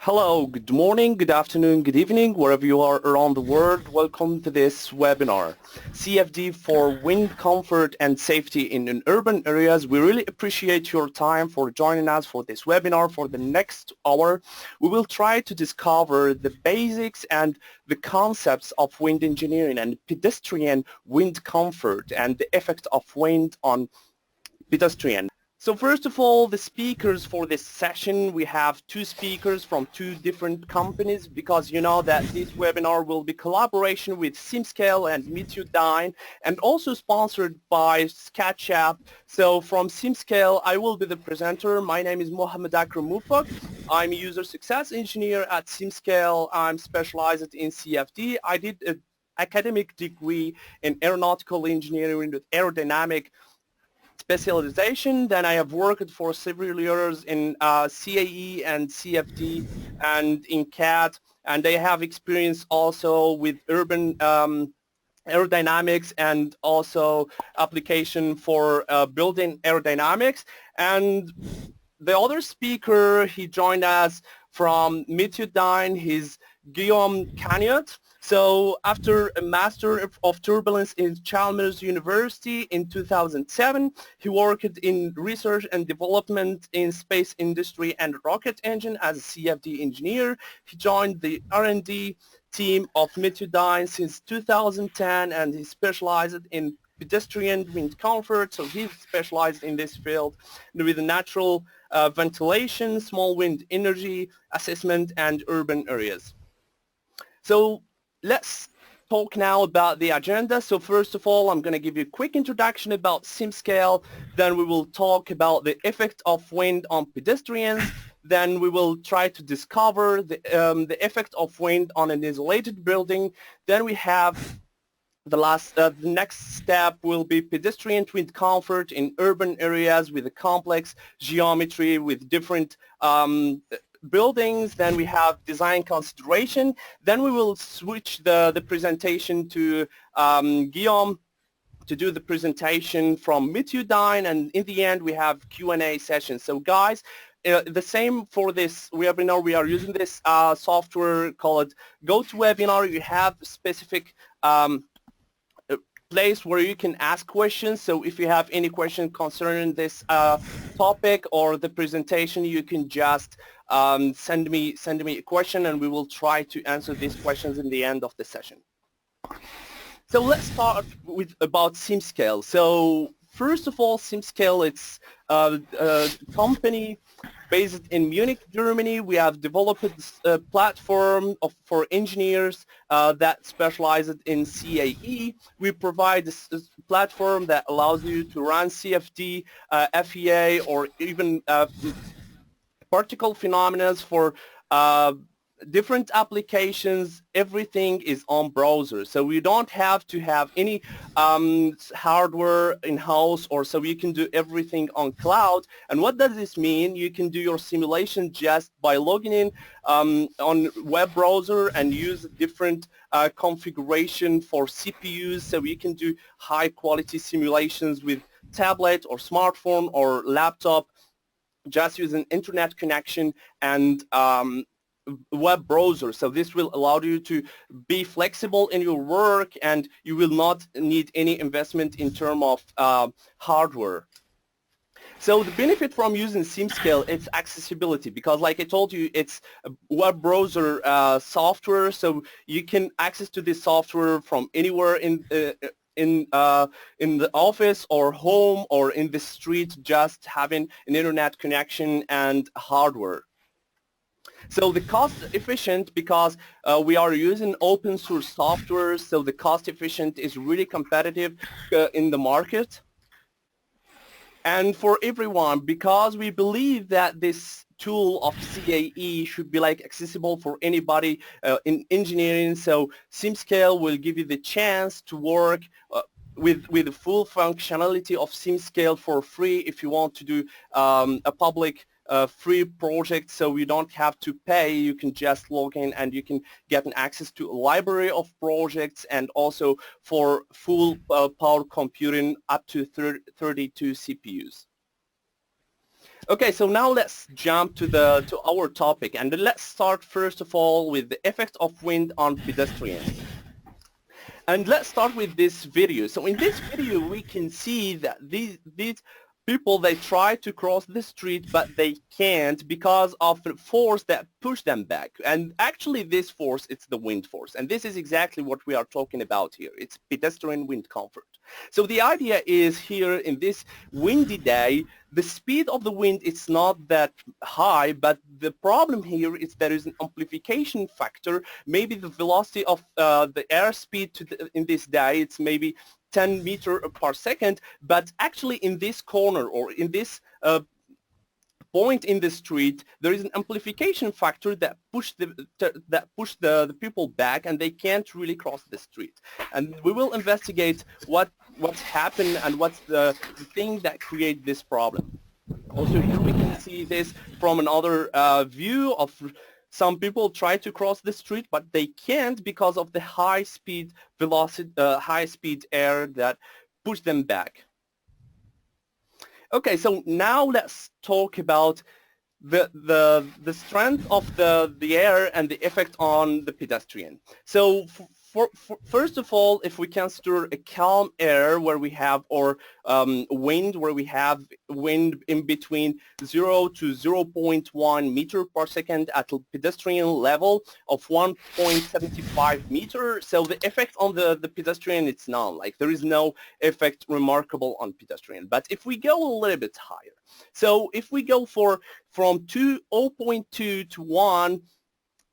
Hello, good morning, good afternoon, good evening, wherever you are around the world. Welcome to this webinar, CFD for Wind Comfort and Safety in Urban Areas. We really appreciate your time for joining us for this webinar. For the next hour, we will try to discover the basics and the concepts of wind engineering and pedestrian wind comfort and the effect of wind on pedestrian. So first of all, the speakers for this session, we have two speakers from two different companies because you know that this webinar will be collaboration with SimScale and Meteodyn and also sponsored by SketchUp. So from SimScale, I will be the presenter. My name is Mohammed Akram Mufak. I'm a user success engineer at SimScale. I'm specialized in CFD. I did an academic degree in aeronautical engineering with aerodynamic specialization. Then I have worked for several years in CAE and CFD and in CAD, and I have experience also with urban aerodynamics and also application for building aerodynamics. And the other speaker, he joined us from Meteodyn, he's Guillaume Cagnot. So after a Master of Turbulence in Chalmers University in 2007, he worked in research and development in space industry and rocket engine as a CFD engineer. He joined the R&D team of Meteodyn since 2010 and he specialized in pedestrian wind comfort. So he's specialized in this field with natural ventilation, small wind energy assessment, and urban areas. So let's talk now about the agenda. So first of all, I'm going to give you a quick introduction about SimScale. Then we will talk about the effect of wind on pedestrians. Then we will try to discover the effect of wind on an isolated building. Then we have the next step will be pedestrian wind comfort in urban areas with a complex geometry with different buildings. Then we have design consideration. Then we will switch the presentation to Guillaume to do the presentation from Meteodyn, and in the end we have Q&A session. So guys, the same for this webinar. We are using this software called GoToWebinar. You have specific place where you can ask questions. So if you have any question concerning this topic or the presentation, you can just send me a question and we will try to answer these questions in the end of the session. So let's start with about SimScale. So first of all, SimScale, it's a company based in Munich, Germany. We have developed a platform for engineers that specializes in CAE. We provide this platform that allows you to run CFD, FEA, or even particle phenomena for different applications. Everything is on browser, so you don't have to have any hardware in-house, or so you can do everything on cloud. And what does this mean? You can do your simulation just by logging in on web browser and use different configuration for CPUs, so you can do high quality simulations with tablet or smartphone or laptop just using internet connection and web browser. So this will allow you to be flexible in your work and you will not need any investment in terms of hardware. So the benefit from using SimScale is accessibility, because like I told you, it's a web browser software, so you can access to this software from anywhere in the office or home or in the street, just having an internet connection and hardware. So the cost efficient, because we are using open source software, so the cost efficient is really competitive in the market. And for everyone, because we believe that this tool of CAE should be like accessible for anybody in engineering, so SimScale will give you the chance to work with the full functionality of SimScale for free if you want to do a public free project, so you don't have to pay. You can just log in and you can get an access to a library of projects, and also for full power computing up to 32 CPUs. Okay, so now let's jump to our topic, and let's start first of all with the effect of wind on pedestrians. And let's start with this video. So in this video, we can see that these people, they try to cross the street, but they can't because of the force that push them back. And actually this force, it's the wind force. And this is exactly what we are talking about here. It's pedestrian wind comfort. So the idea is here in this windy day, the speed of the wind is not that high, but the problem here is there is an amplification factor. Maybe the velocity of the airspeed in this day, it's maybe 10 meters per second, but actually in this corner or in this point in the street, there is an amplification factor that push the people back, and they can't really cross the street. And we will investigate what's happened and what's the thing that create this problem. Also, here we can see this from another view of some people try to cross the street, but they can't because of the high speed velocity, high speed air that push them back. Okay, so now let's talk about the strength of the air and the effect on the pedestrian. So first of all, if we consider a calm air where we have, or wind where we have wind in between 0 to 0.1 meter per second at a pedestrian level of 1.75 meter, so the effect on the pedestrian, it's none. Like there is no effect remarkable on pedestrian. But if we go a little bit higher, so if we go from 0.2 to 1,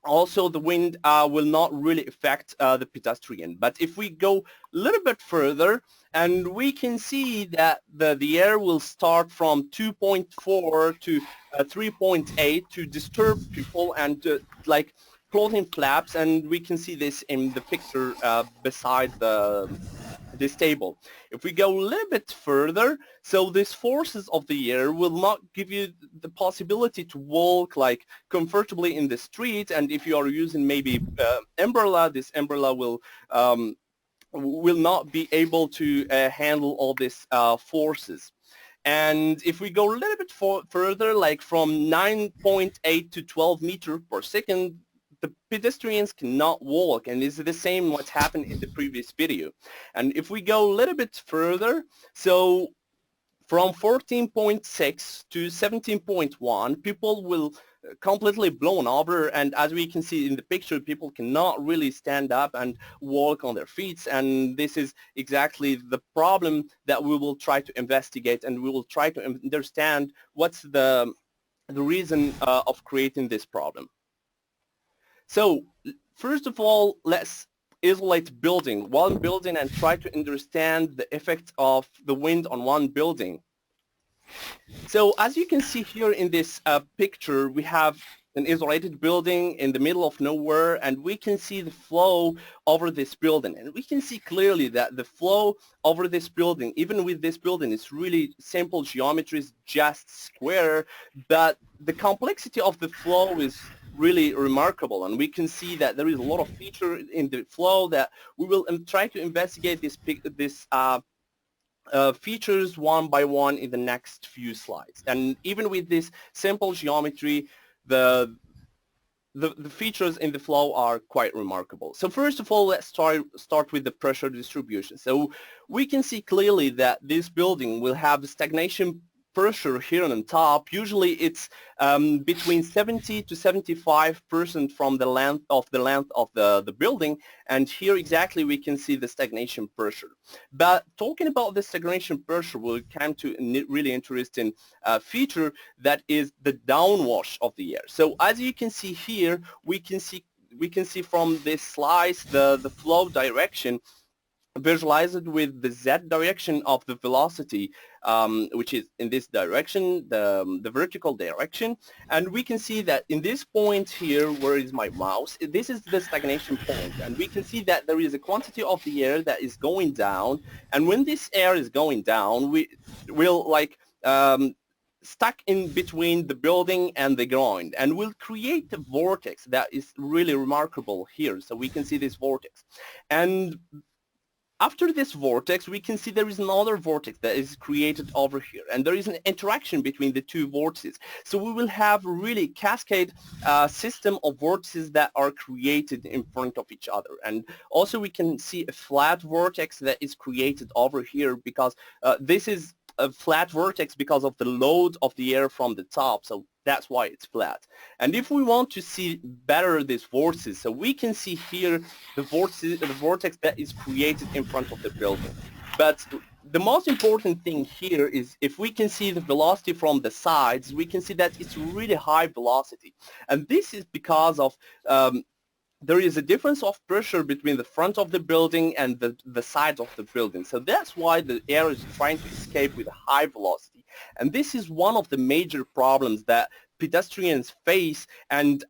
also the wind will not really affect the pedestrian. But if we go a little bit further, and we can see that the air will start from 2.4 to 3.8 to disturb people and like clothing flaps, and we can see this in the picture beside this table. If we go a little bit further, so these forces of the air will not give you the possibility to walk like comfortably in the street, and if you are using maybe umbrella, this umbrella will not be able to handle all these forces. And if we go a little bit further, like from 9.8 to 12 meters per second, the pedestrians cannot walk, and this is the same what happened in the previous video. And if we go a little bit further, so from 14.6 to 17.1, people will completely blown over, and as we can see in the picture, people cannot really stand up and walk on their feet, and this is exactly the problem that we will try to investigate, and we will try to understand what's the reason of creating this problem. So first of all, let's isolate one building and try to understand the effect of the wind on one building. So as you can see here in this picture, we have an isolated building in the middle of nowhere, and we can see the flow over this building. And we can see clearly that the flow over this building, even with this building, is really simple geometry, is just square, but the complexity of the flow is really remarkable, and we can see that there is a lot of feature in the flow that we will try to investigate these features one by one in the next few slides. And even with this simple geometry, the features in the flow are quite remarkable. So first of all, let's start with the pressure distribution. So we can see clearly that this building will have stagnation pressure here on top. Usually it's between 70 to 75% from the length of the building, and here exactly we can see the stagnation pressure. But talking about the stagnation pressure, we'll come to a really interesting feature, that is the downwash of the air. So as you can see here, we can see from this slice the flow direction visualized with the z direction of the velocity, which is in this direction, the vertical direction. And we can see that in this point here, where is my mouse, this is the stagnation point, and we can see that there is a quantity of the air that is going down, and when this air is going down, we will like stuck in between the building and the ground, and will create a vortex that is really remarkable here. So we can see this vortex, and after this vortex, we can see there is another vortex that is created over here, and there is an interaction between the two vortices. So we will have really cascade system of vortices that are created in front of each other. And also we can see a flat vortex that is created over here because this is a flat vortex because of the load of the air from the top, so that's why it's flat. And if we want to see better this vortices, so we can see here the vortex that is created in front of the building. But the most important thing here is if we can see the velocity from the sides, we can see that it's really high velocity. And this is because of there is a difference of pressure between the front of the building and the sides of the building. So that's why the air is trying to escape with a high velocity. And this is one of the major problems that pedestrians face and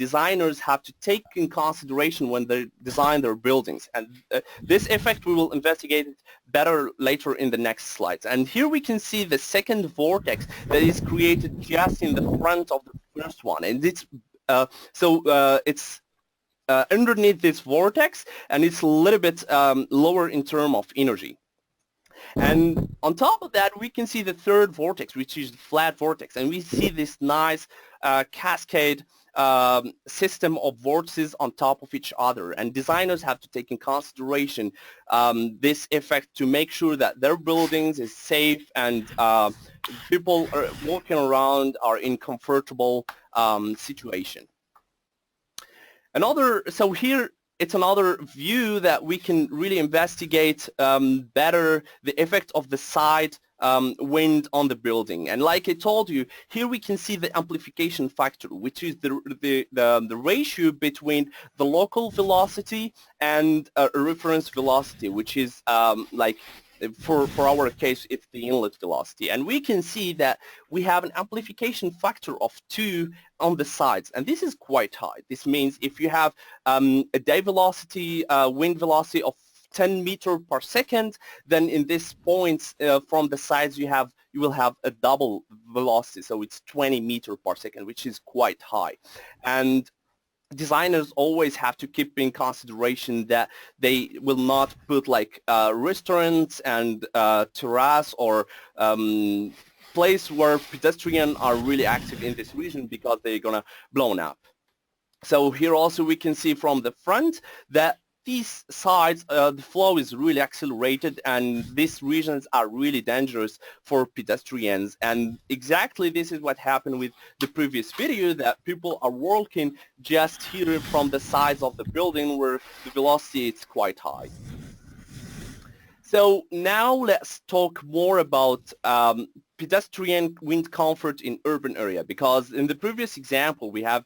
designers have to take in consideration when they design their buildings. And this effect we will investigate better later in the next slides. And here we can see the second vortex that is created just in the front of the first one. And it's it's underneath this vortex, and it's a little bit lower in terms of energy. And on top of that, we can see the third vortex, which is the flat vortex, and we see this nice cascade system of vortices on top of each other. And designers have to take in consideration this effect to make sure that their buildings is safe and people are walking around are in comfortable situation. So here it's another view that we can really investigate better the effect of the side wind on the building. And like I told you, here we can see the amplification factor, which is the ratio between the local velocity and a reference velocity, which is like for our case, it's the inlet velocity. And we can see that we have an amplification factor of 2 on the sides, and this is quite high. This means if you have a day velocity, wind velocity of 10 meters per second, then in this point from the sides you will have a double velocity, so it's 20 meters per second, which is quite high. And designers always have to keep in consideration that they will not put like restaurants and terrace or place where pedestrians are really active in this region because they're gonna blown up. So here also we can see from the front that these sides, the flow is really accelerated, and these regions are really dangerous for pedestrians. And exactly this is what happened with the previous video, that people are walking just here from the sides of the building where the velocity is quite high. So now let's talk more about pedestrian wind comfort in urban area, because in the previous example we have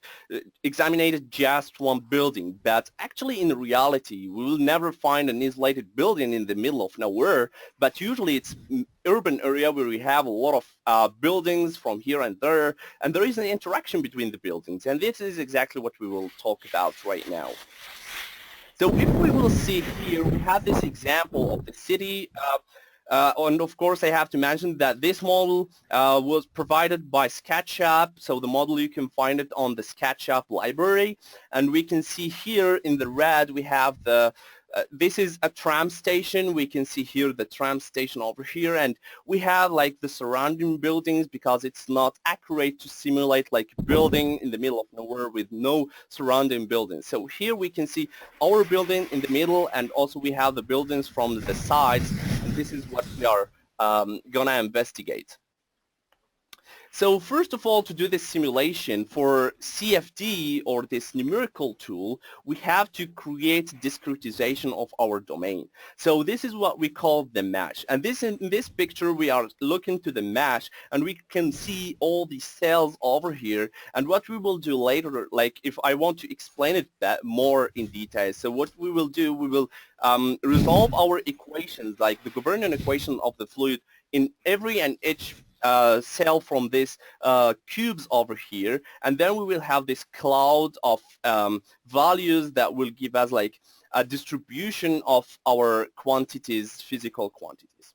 examined just one building, but actually in reality we will never find an isolated building in the middle of nowhere, but usually it's urban area where we have a lot of buildings from here and there is an interaction between the buildings, and this is exactly what we will talk about right now. So if we will see here, we have this example of the city, and of course I have to mention that this model was provided by SketchUp, so the model you can find it on the SketchUp library, and we can see here in the red we have the this is a tram station. We can see here the tram station over here, and we have like the surrounding buildings because it's not accurate to simulate like a building in the middle of nowhere with no surrounding buildings. So here we can see our building in the middle, and also we have the buildings from the sides, and this is what we are gonna investigate. So first of all, to do this simulation for CFD or this numerical tool, we have to create discretization of our domain. So this is what we call the mesh. And in this picture, we are looking to the mesh, and we can see all these cells over here. And what we will do later, like if I want to explain it more in detail, so what we will do, we will resolve our equations, like the governing equation of the fluid in every and each cell from this cubes over here, and then we will have this cloud of values that will give us like a distribution of our quantities, physical quantities.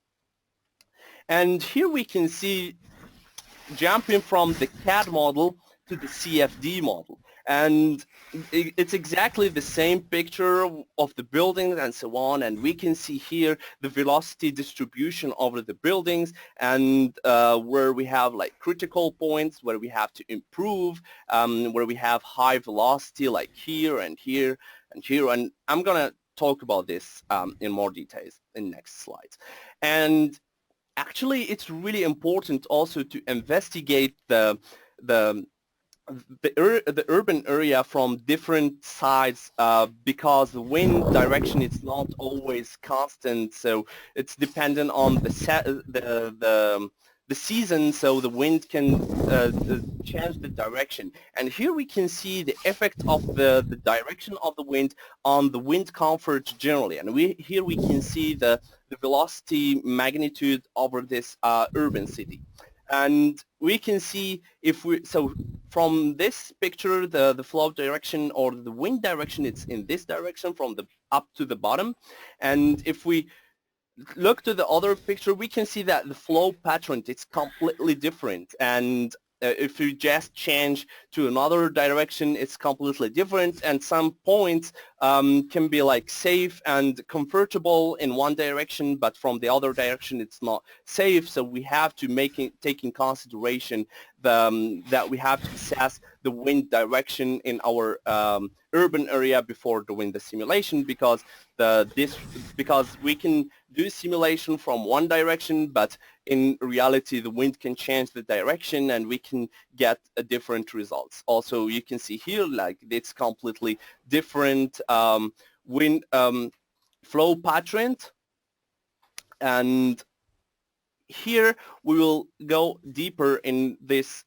And here we can see jumping from the CAD model to the CFD model. And it's exactly the same picture of the buildings and so on, and we can see here the velocity distribution over the buildings, and where we have like critical points where we have to improve, where we have high velocity like here and here and here, and I'm gonna talk about this in more details in next slides. And actually it's really important also to investigate the urban area from different sides, because the wind direction is not always constant, so it's dependent on the season, so the wind can change the direction. And here we can see the effect of the direction of the wind on the wind comfort generally, and here we can see the velocity magnitude over this urban city. And we can see so from this picture, the flow direction or the wind direction, it's in this direction from the up to the bottom. And if we look to the other picture, we can see that the flow pattern, it's completely different. And if you just change to another direction, it's completely different. And some points can be like safe and comfortable in one direction, but from the other direction, it's not safe. So we have to take in consideration that we have to assess the wind direction in our urban area before doing the simulation, because we can do simulation from one direction, but in reality the wind can change the direction and we can get a different results. Also, you can see here like it's completely different wind flow pattern. And here we will go deeper in this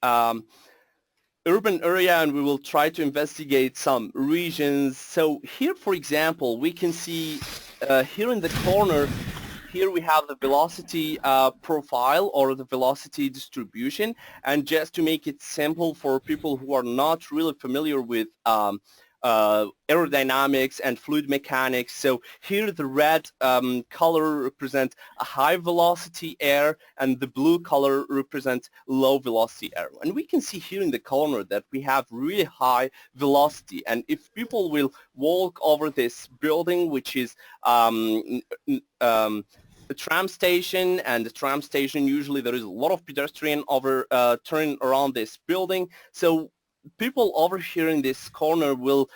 urban area, and we will try to investigate some regions. So here, for example, we can see here in the corner, here we have the velocity profile or the velocity distribution. And just to make it simple for people who are not really familiar with aerodynamics and fluid mechanics, so here the red color represents a high velocity air and the blue color represents low velocity air. And we can see here in the corner that we have really high velocity, and if people will walk over this building, which is the tram station, and the tram station, usually there is a lot of pedestrian turning around this building, so people over here in this corner will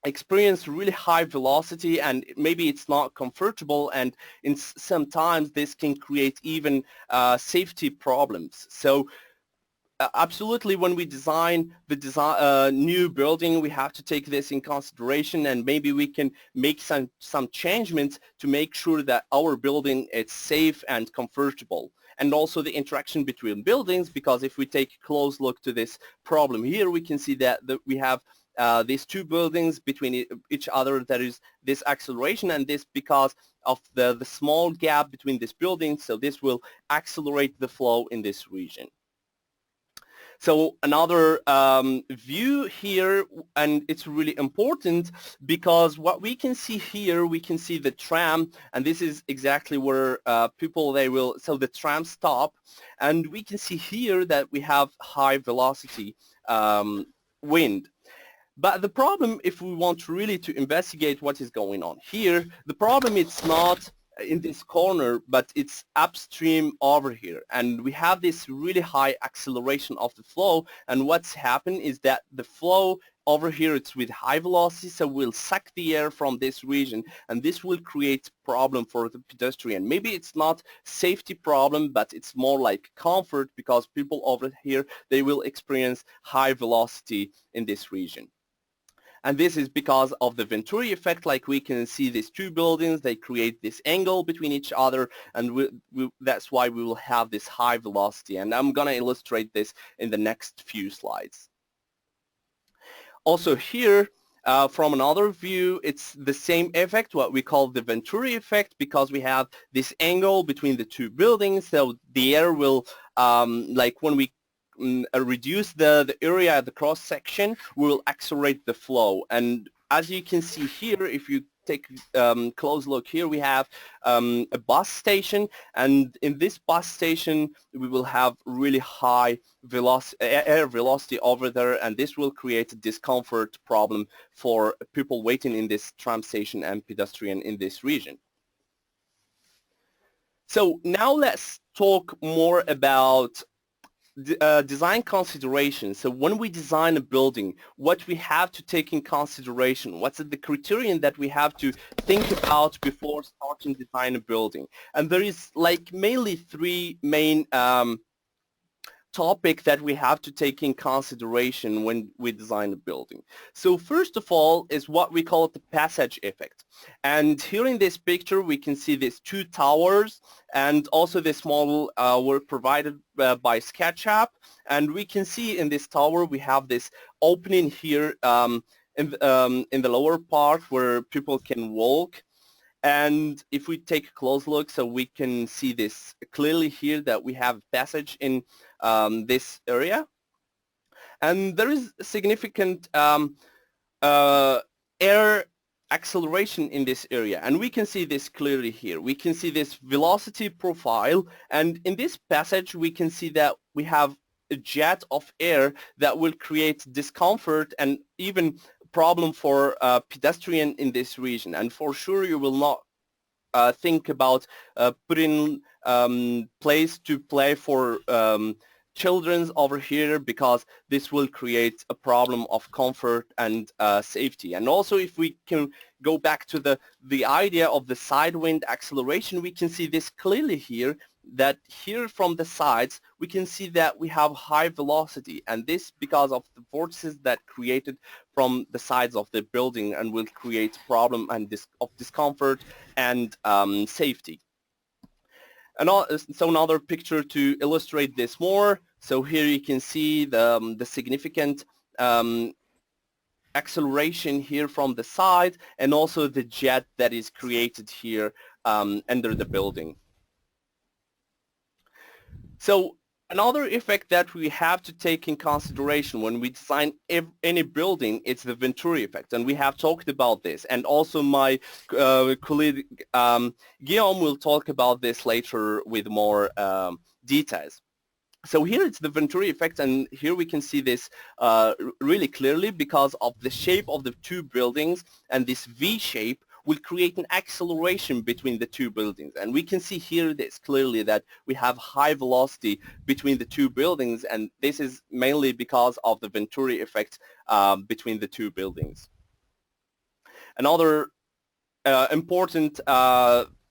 experience really high velocity, and maybe it's not comfortable, and sometimes this can create even safety problems. So absolutely, when we design the new building, we have to take this in consideration, and maybe we can make some changements to make sure that our building is safe and comfortable. And also the interaction between buildings, because if we take a close look to this problem here, we can see that we have these two buildings between each other. There is this acceleration, and this because of the small gap between these buildings, so this will accelerate the flow in this region. So another view here, and it's really important because what we can see here, we can see the tram, and this is exactly where so the tram stop, and we can see here that we have high velocity wind. But the problem, if we want really to investigate what is going on here, the problem is not in this corner, but it's upstream over here, and we have this really high acceleration of the flow. And what's happened is that the flow over here, it's with high velocity, so we'll suck the air from this region, and this will create problem for the pedestrian. Maybe it's not safety problem, but it's more like comfort, because people over here, they will experience high velocity in this region. And this is because of the Venturi effect. Like we can see these two buildings, they create this angle between each other, and that's why we will have this high velocity. And I'm going to illustrate this in the next few slides. Also here, from another view, it's the same effect, what we call the Venturi effect, because we have this angle between the two buildings. So the air will, like when we reduce the area, the cross section, will accelerate the flow. And as you can see here, if you take close look here, we have a bus station, and in this bus station we will have really high air velocity over there, and this will create a discomfort problem for people waiting in this tram station and pedestrian in this region. So now let's talk more about design considerations. So when we design a building, what we have to take in consideration, what's the criterion that we have to think about before starting design a building. And there is like mainly three main topic that we have to take in consideration when we design a building. So first of all is what we call the passage effect. And here in this picture we can see these two towers, and also this model were provided by SketchUp, and we can see in this tower we have this opening here in the lower part where people can walk. And if we take a close look, so we can see this clearly here that we have passage in this area. And there is significant air acceleration in this area, and we can see this clearly here. We can see this velocity profile, and in this passage we can see that we have a jet of air that will create discomfort and even problem for pedestrian in this region. And for sure you will not think about putting place to play for children over here, because this will create a problem of comfort and safety. And also if we can go back to the idea of the side wind acceleration, we can see this clearly here, that here from the sides we can see that we have high velocity, and this because of the vortices that created from the sides of the building, and will create problem and of discomfort and safety. And so another picture to illustrate this more. So here you can see the significant acceleration here from the side, and also the jet that is created here under the building. So another effect that we have to take in consideration when we design any building, it's the Venturi effect, and we have talked about this, and also my colleague Guillaume will talk about this later with more details. So here it's the Venturi effect, and here we can see this really clearly because of the shape of the two buildings, and this V shape will create an acceleration between the two buildings. And we can see here this clearly, that we have high velocity between the two buildings, and this is mainly because of the Venturi effect between the two buildings. Another important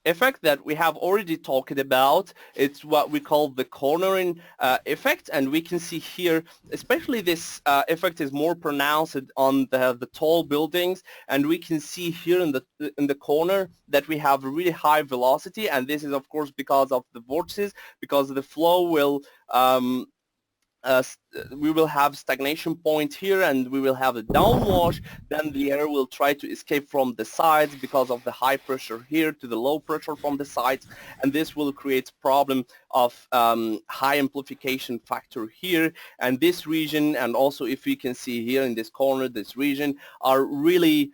effect that we have already talked about, it's what we call the cornering effect, and we can see here, especially this effect is more pronounced on the tall buildings, and we can see here in the corner that we have really high velocity, and this is of course because of the vortices, because the flow will we will have stagnation point here, and we will have a downwash. Then the air will try to escape from the sides because of the high pressure here to the low pressure from the sides, and this will create problem of high amplification factor here. And this region, and also if we can see here in this corner, this region are really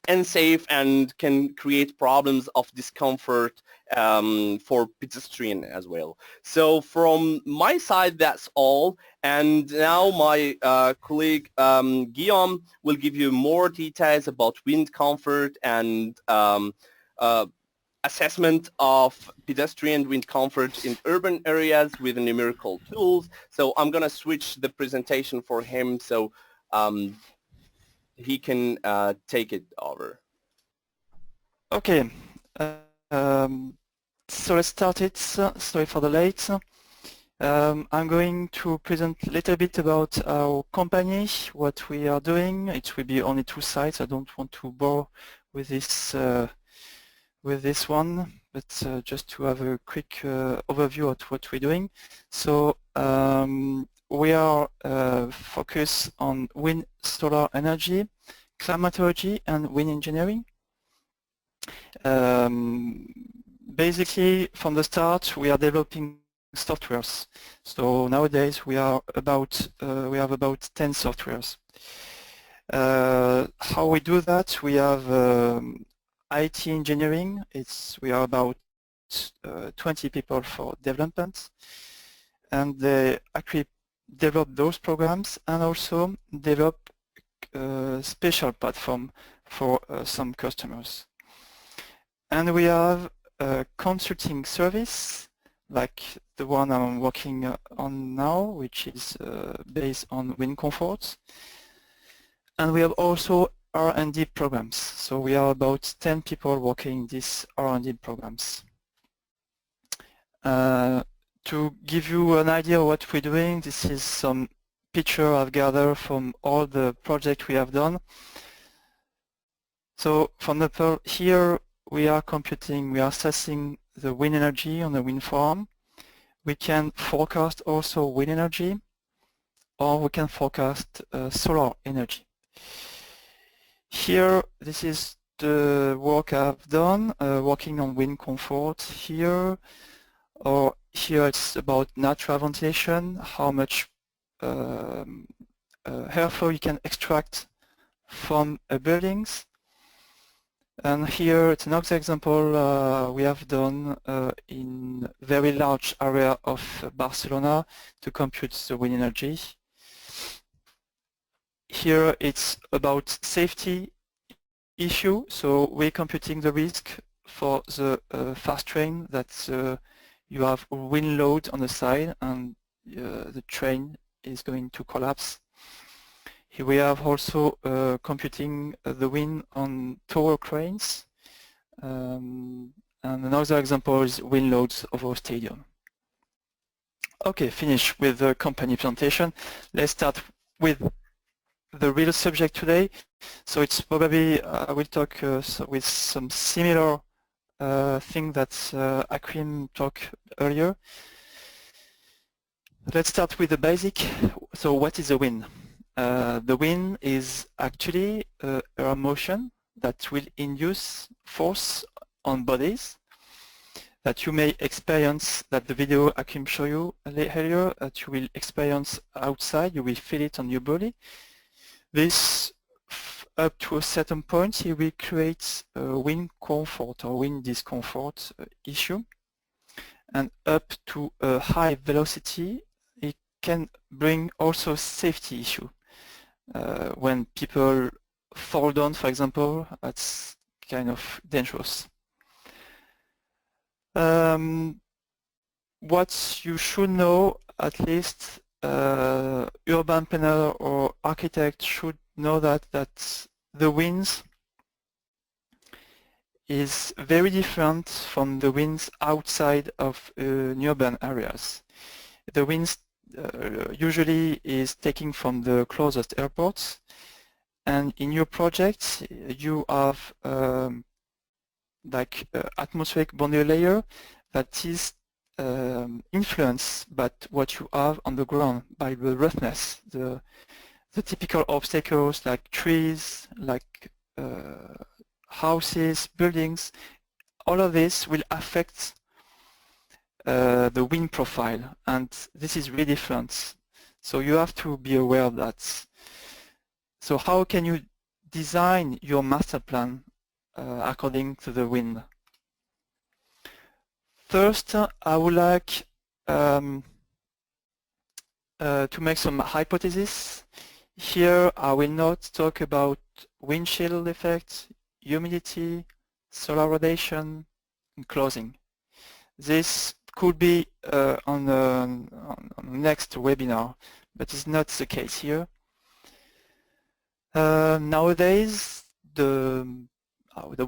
unsafe and can create problems of discomfort for pedestrian as well. So from my side, that's all. And now my colleague Guillaume will give you more details about wind comfort and assessment of pedestrian wind comfort in urban areas with numerical tools. So I'm going to switch the presentation for him, so he can take it over. Okay, so let's start it. Sorry for the late. I'm going to present a little bit about our company, what we are doing. It will be only 2 slides. I don't want to bore with this one, but just to have a quick overview of what we're doing. So we are focused on wind, solar energy, climatology, and wind engineering. Basically, from the start, we are developing softwares. So nowadays, we have about 10 softwares. How we do that? We have IT engineering. We are about 20 people for development, and they actually develop those programs and also develop special platform for some customers. And we have a consulting service like the one I'm working on now, which is based on wind comfort. And we have also R&D programs. So we are about 10 people working these R&D programs. To give you an idea of what we're doing, this is some picture I've gathered from all the projects we have done. So from here we are assessing the wind energy on the wind farm. We can forecast also wind energy, or we can forecast solar energy. Here, this is the work I've done, working on wind comfort here, or here it's about natural ventilation, how much airflow you can extract from buildings. And here it's another example we have done in very large area of Barcelona to compute the wind energy. Here it's about safety issue, so we're computing the risk for the fast train that you have wind load on the side and the train is going to collapse. Here we have also computing the wind on tower cranes, and another example is wind loads over a stadium. Okay, finish with the company presentation. Let's start with the real subject today. So it's probably, I will talk with some similar thing that Akrim talked earlier. Let's start with the basic. So what is the wind? The wind is actually a motion that will induce force on bodies that you may experience, that the video Akrim showed you earlier, that you will experience outside, you will feel it on your body. This, up to a certain point, it will create a wind comfort or wind discomfort issue. And up to a high velocity, it can bring also safety issue. When people fall down, for example, that's kind of dangerous. What you should know, at least urban planner or architect should know that the winds is very different from the winds outside of urban areas. The winds usually is taken from the closest airports, and in your project you have like atmospheric boundary layer that is influenced by what you have on the ground, by the roughness, the typical obstacles like trees, like houses, buildings. All of this will affect the wind profile, and this is really different. So you have to be aware of that. So how can you design your master plan according to the wind? First, I would like to make some hypotheses. Here I will not talk about wind chill effect, humidity, solar radiation, and closing. This could be on the next webinar, but it's not the case here. Nowadays, the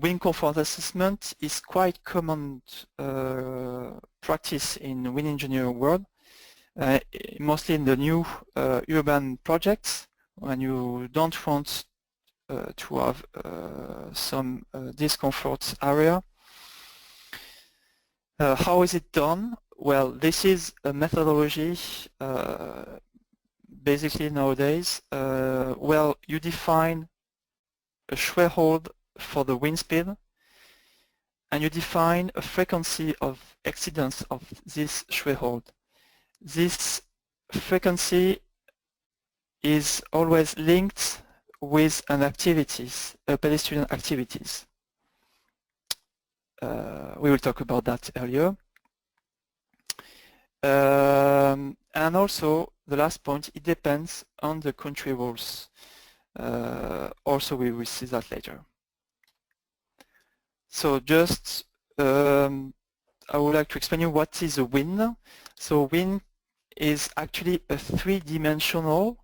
wind comfort assessment is quite common practice in wind engineering world, mostly in the new urban projects, when you don't want to have some discomfort area. How is it done? Well, this is a methodology basically nowadays. Well, you define a threshold for the wind speed, and you define a frequency of exceedance of this threshold. This frequency is always linked with an activities, pedestrian activities. We will talk about that earlier. And also, the last point, it depends on the country rules. Also, we will see that later. So just, I would like to explain you what is a wind. So wind is actually a three-dimensional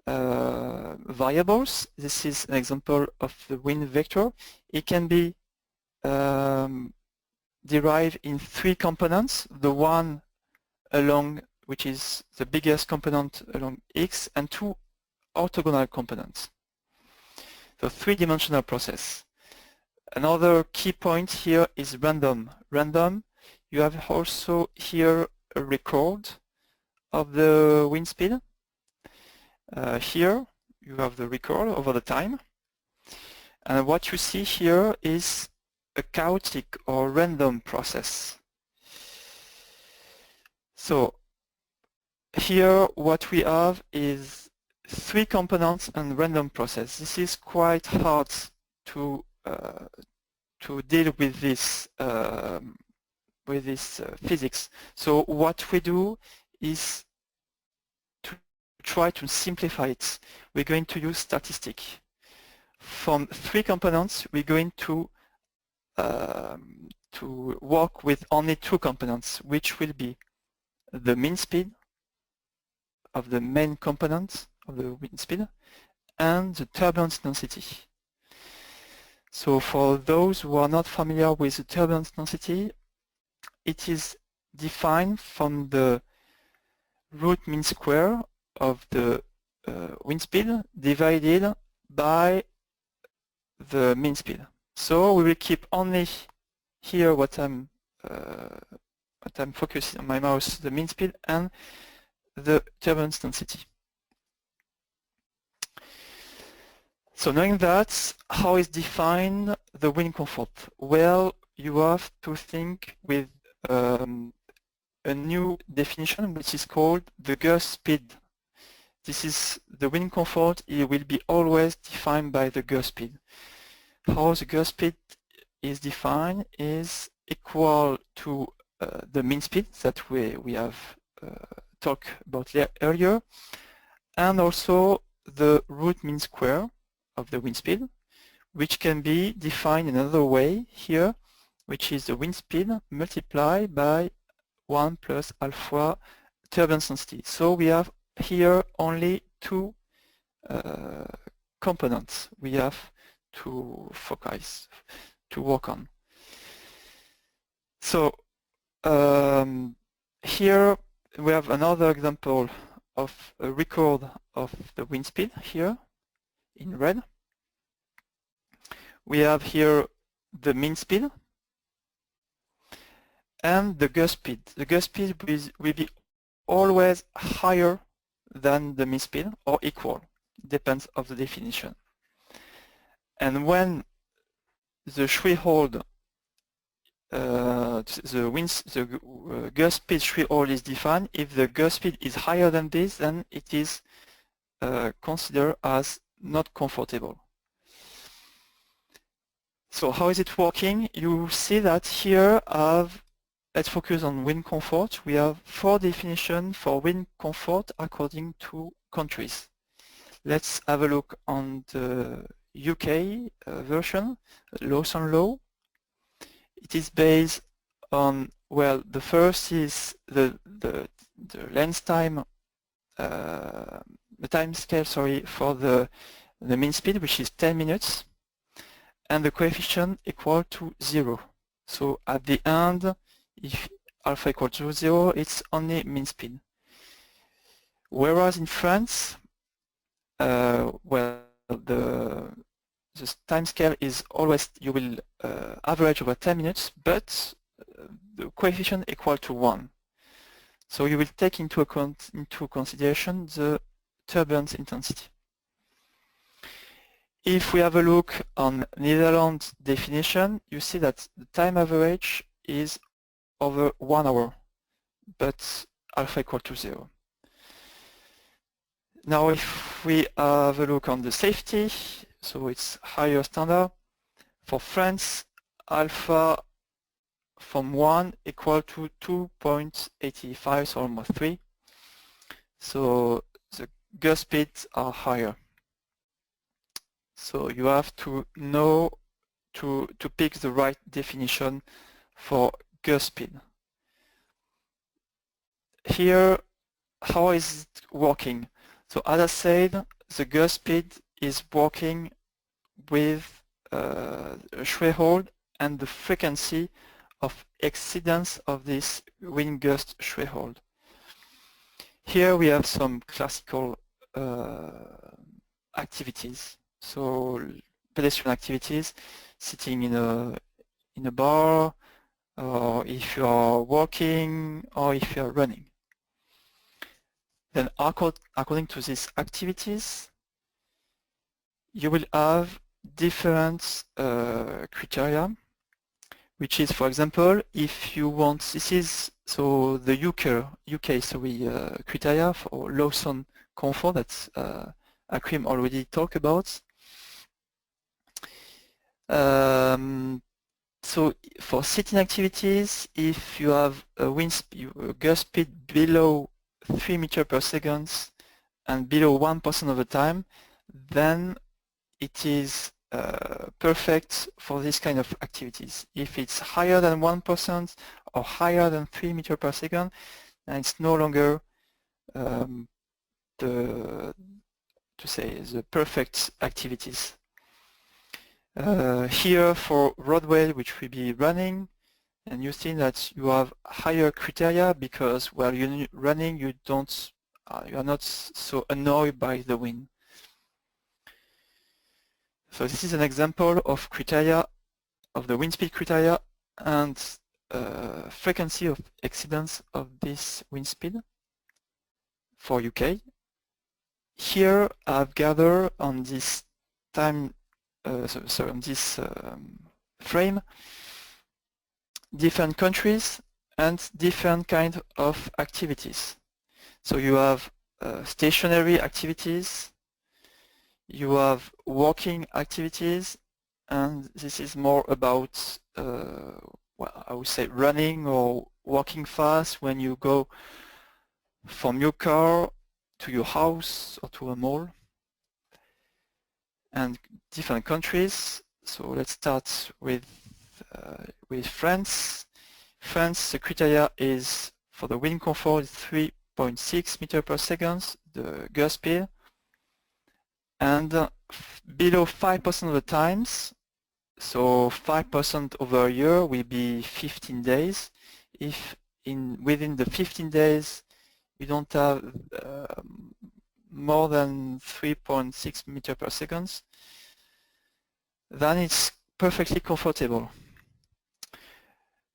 variables. This is an example of the wind vector. It can be derived in three components. The one along, which is the biggest component along X, and two orthogonal components. So three-dimensional process. Another key point here is random. Random, you have also here a record of the wind speed. Here you have the record over the time. And what you see here is a chaotic or random process. So here what we have is three components and random process. This is quite hard to deal with this physics. So what we do is to try to simplify it. We're going to use statistic. From three components, we're going to work with only two components, which will be the mean speed of the main component of the wind speed and the turbulence density. So for those who are not familiar with the turbulence density, it is defined from the root mean square of the wind speed divided by the mean speed. So we will keep only here what I'm focusing on my mouse, the mean speed and the turbulence density. So knowing that, how is defined the wind comfort? Well, you have to think with a new definition, which is called the gust speed. This is the wind comfort. It will be always defined by the gust speed. How the gust speed is defined is equal to the mean speed that we have talked about earlier, and also the root mean square of the wind speed, which can be defined another way here, which is the wind speed multiplied by 1 plus alpha turbulence density. So we have here only two components we have to focus, to work on. So here we have another example of a record of the wind speed here in red. We have here the mean speed and the gust speed. The gust speed will be always higher than the mean speed or equal, depends on the definition. And when the threshold, the gust speed threshold is defined, if the gust speed is higher than this, then it is considered as not comfortable. So how is it working? You see that here let's focus on wind comfort. We have 4 definitions for wind comfort according to countries. Let's have a look on the UK version, Lawson Law. It is based on, well, the first is the length time, the time scale, sorry, for the mean speed, which is 10 minutes, and the coefficient equal to 0. So at the end, if alpha equal to 0, it's only mean speed. Whereas in France, well, the time scale is always, you will average over 10 minutes, but the coefficient equal to 1. So you will take into consideration the turbulence intensity. If we have a look on Netherlands definition, you see that the time average is over 1 hour, but alpha equal to 0. Now if we have a look on the safety, so it's higher standard. For France, alpha from 1 equal to 2.85, so almost 3. So the gust speeds are higher. So you have to know to pick the right definition for gust speed. Here, how is it working? So as I said, the gust speed is working with a threshold and the frequency of exceedance of this wind gust threshold. Here we have some classical activities. So pedestrian activities, sitting in a bar, or if you are walking, or if you are running. Then according to these activities, you will have different criteria, which is, for example, if you want, this is so the UK criteria for low sound comfort that Akrim already talked about. So for sitting activities, if you have a gust speed below 3 meters per second and below 1% of the time, then it is perfect for this kind of activities. If it's higher than 1% or higher than 3 meters per second, then it's no longer the perfect activities. Here for roadway, which will be running, and you see that you have higher criteria because while you're running, you are not so annoyed by the wind. So this is an example of criteria of the wind speed criteria and frequency of exceedance of this wind speed for UK. Here I've gathered on this time, on this frame, different countries and different kind of activities. So you have stationary activities, you have walking activities, and this is more about, well, I would say running or walking fast when you go from your car to your house or to a mall. And different countries. So let's start with France. France, the criteria is for the wind comfort 3.6 meters per second, the gust speed, and below 5% of the times, so 5% over a year will be 15 days. If within the 15 days you don't have more than 3.6 meters per second, then it's perfectly comfortable.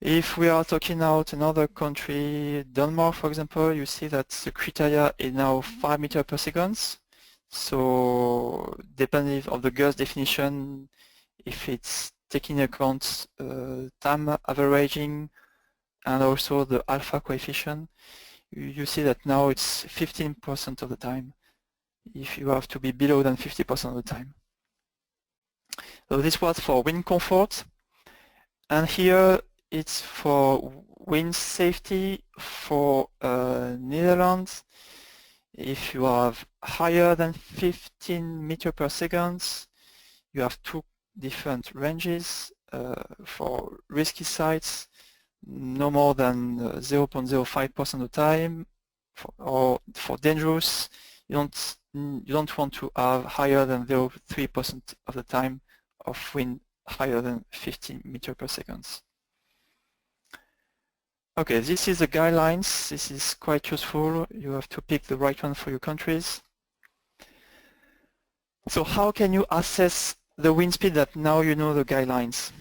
If we are talking about another country, Denmark for example, you see that the criteria is now 5 meters per second. So depending on the gust definition, if it's taking account time averaging and also the alpha coefficient, you see that now it's 15% of the time if you have to be below than 50% of the time. So this was for wind comfort, and here it's for wind safety for Netherlands. If you have higher than 15 meters per second, you have two different ranges. For risky sites, no more than 0.05% of the time, or for dangerous, you don't want to have higher than 0.3% of the time of wind higher than 15 meters per second. Okay, this is the guidelines. This is quite useful. You have to pick the right one for your countries. So how can you assess the wind speed that now you know the guidelines?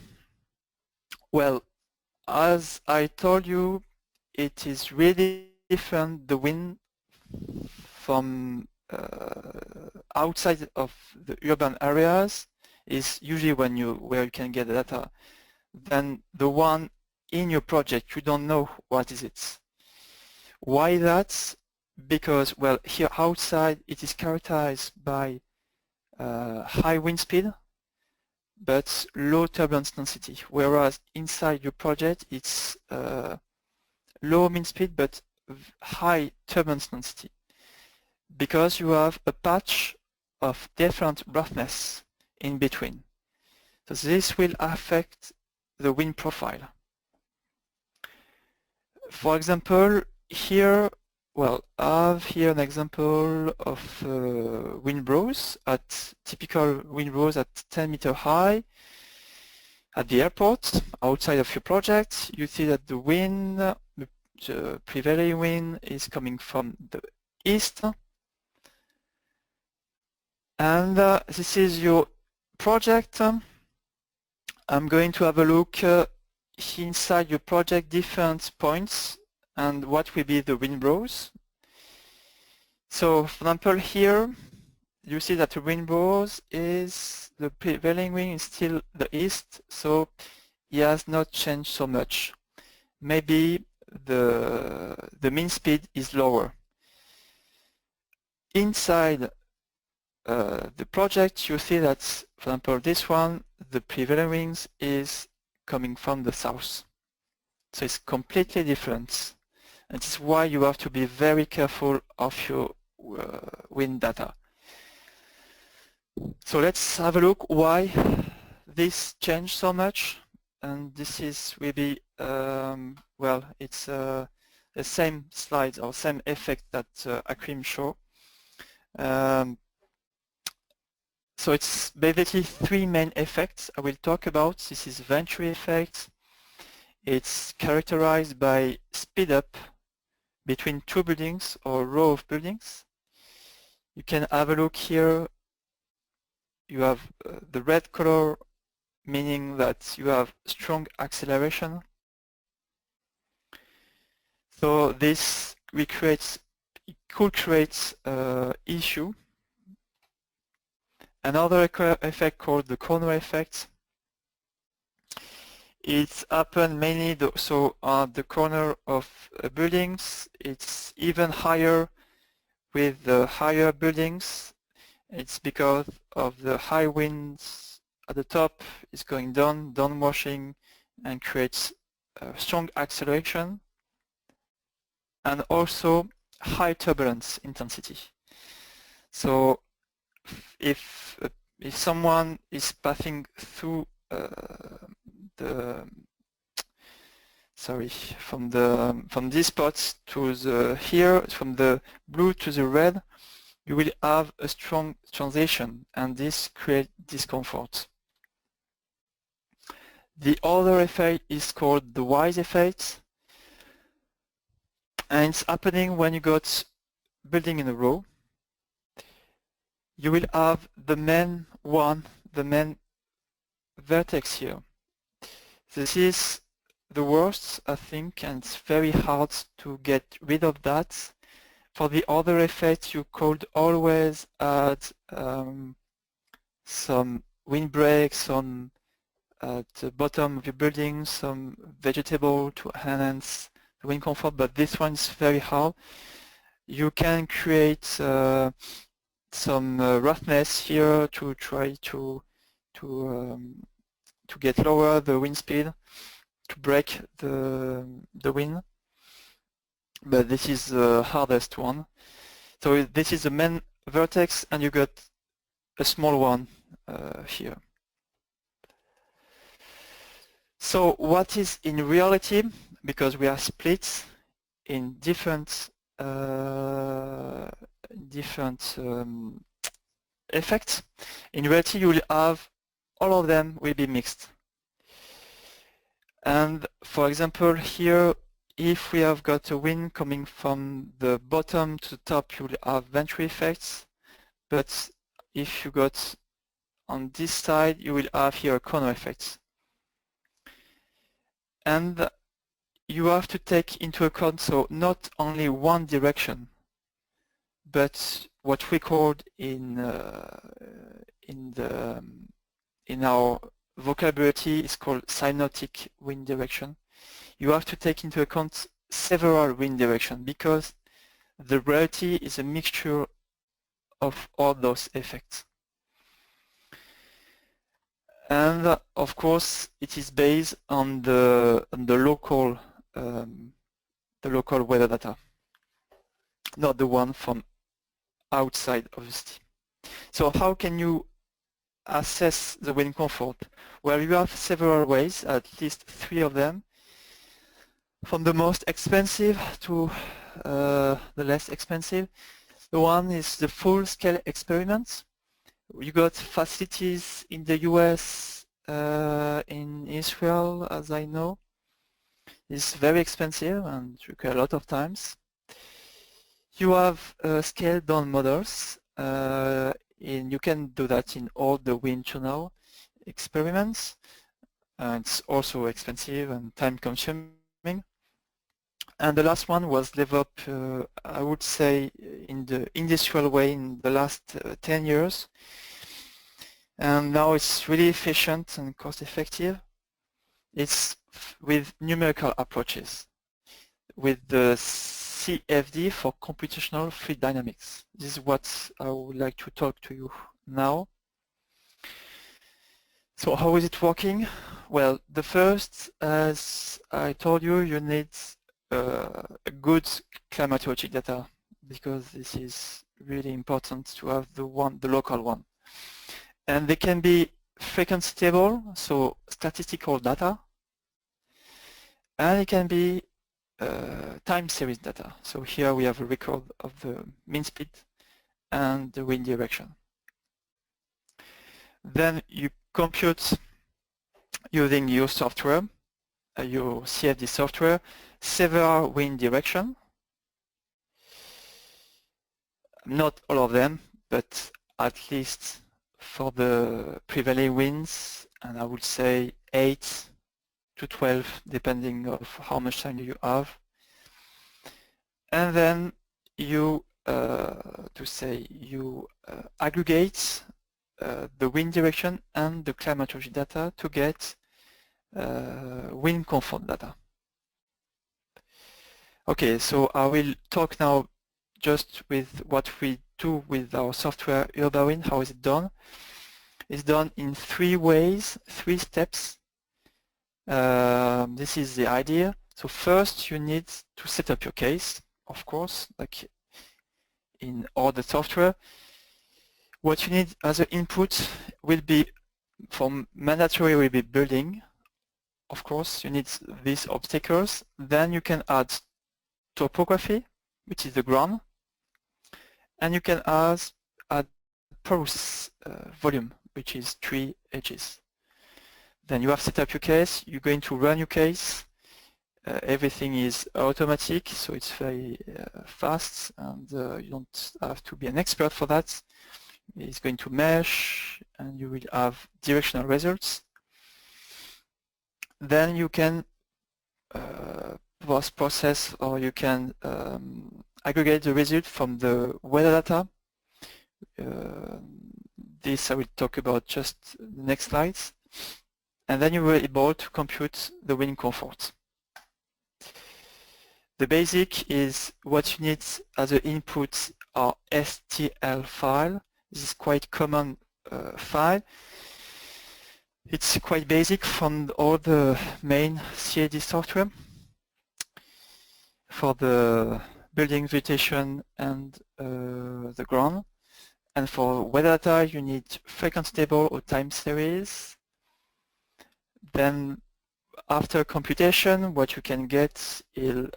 Well, as I told you, it is really different, the wind from outside of the urban areas is usually where you can get the data. Then the one in your project, you don't know what is it. Why that? because, well, here outside it is characterized by high wind speed but low turbulence density, whereas inside your project it's low wind speed but high turbulence density, because you have a patch of different roughness in between. So this will affect the wind profile. For example, here, well, I have here an example of windrows at typical windrows at 10 meter high at the airport outside of your project. You see that the wind, the prevailing wind is coming from the east, and this is your project. I'm going to have a look inside your project different points and what will be the windrows. So for example here you see that the windrows is the prevailing wind is still the east, so it has not changed so much. Maybe the mean speed is lower. Inside the project you see that, for example, this one, the prevailing wind is coming from the south. So it's completely different. And this is why you have to be very careful of your wind data. So let's have a look why this changed so much. And this is really, well, it's the same slides or same effect that Akrim showed. So it's basically three main effects I will talk about. This is venturi effect. It's characterized by speed up between two buildings or row of buildings. You can have a look here. You have the red color, meaning that you have strong acceleration. So this could create issue. Another effect called the corner effect. It's happened mainly so at the corner of buildings. It's even higher with the higher buildings. It's because of the high winds at the top is going downwashing, and creates strong acceleration, and also high turbulence intensity. So if someone is passing through from these spots to the here, from the blue to the red, you will have a strong transition, and this creates discomfort. The other effect is called the Wise effect, and it's happening when you got building in a row. You will have the main vertex here. This is the worst, I think, and it's very hard to get rid of that. For the other effect, you could always add some windbreaks at the bottom of your building, some vegetable to enhance the wind comfort, but this one is very hard. You can create some roughness here to try to get lower the wind speed, to break the wind, but this is the hardest one. So this is the main vertex, and you got a small one here. So what is in reality, because we are split in different effects, in reality you will have all of them will be mixed. And for example here, if we have got a wind coming from the bottom to the top, you will have venturi effects, but if you got on this side, you will have here corner effects. And you have to take into account, so not only one direction, but what we called in our vocabulary is called cynotic wind direction. You have to take into account several wind directions, because The reality is a mixture of all those effects. And of course, it is based on the local weather data, not the one from outside of the city. So how can you assess the wind comfort? Well, you have several ways, at least 3 of them, from the most expensive to the less expensive. The one is the full-scale experiment. You got facilities in the US, in Israel, as I know. It's very expensive and requires a lot of times. You have scaled-down models. You can do that in all the wind tunnel experiments. It's also expensive and time-consuming. And the last one was developed, I would say, in the industrial way in the last 10 years. And now it's really efficient and cost-effective. It's with numerical approaches, with the CFD for Computational Fluid Dynamics. This is what I would like to talk to you now. So how is it working? Well, the first, as I told you, you need a good climatologic data, because this is really important to have the local one. And they can be frequency table, so statistical data, and it can be time series data. So here we have a record of the mean speed and the wind direction. Then you compute using your software, your CFD software, several wind direction. Not all of them, but at least for the prevailing winds, and I would say 8 to 12, depending of how much time you have. And then you aggregate the wind direction and the climatology data to get wind comfort data. Okay, so I will talk now just with what we do with our software UrbaWind. How is it done? It's done in 3 ways, 3 steps. This is the idea. So first you need to set up your case, of course, like in all the software. What you need as an input will be, for mandatory will be building. Of course, you need these obstacles. Then you can add topography, which is the ground, and you can add process volume, which is 3 edges. Then you have set up your case, you're going to run your case. Everything is automatic, so it's very fast, and you don't have to be an expert for that. It's going to mesh, and you will have directional results. Then you can post-process, or you can aggregate the result from the weather data. This I will talk about just the next slides. And then you will be able to compute the wind comfort. The basic is what you need as an input are STL file. This is quite common file. It's quite basic from all the main CAD software for the building vegetation and the ground. And for weather data, you need frequency table or time series. Then after computation, what you can get is,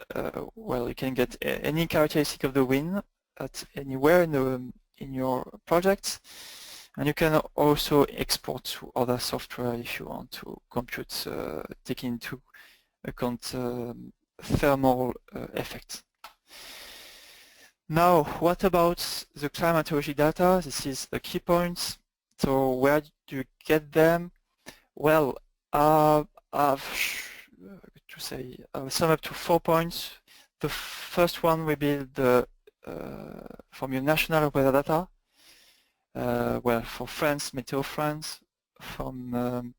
well, you can get any characteristic of the wind at anywhere in your project. And you can also export to other software if you want to compute, take into account thermal effects. Now, what about the climatology data? This is a key point. So where do you get them? Well, I've sum up to 4 points. The first one will be the from your national weather data. Well, for France, Meteo France, from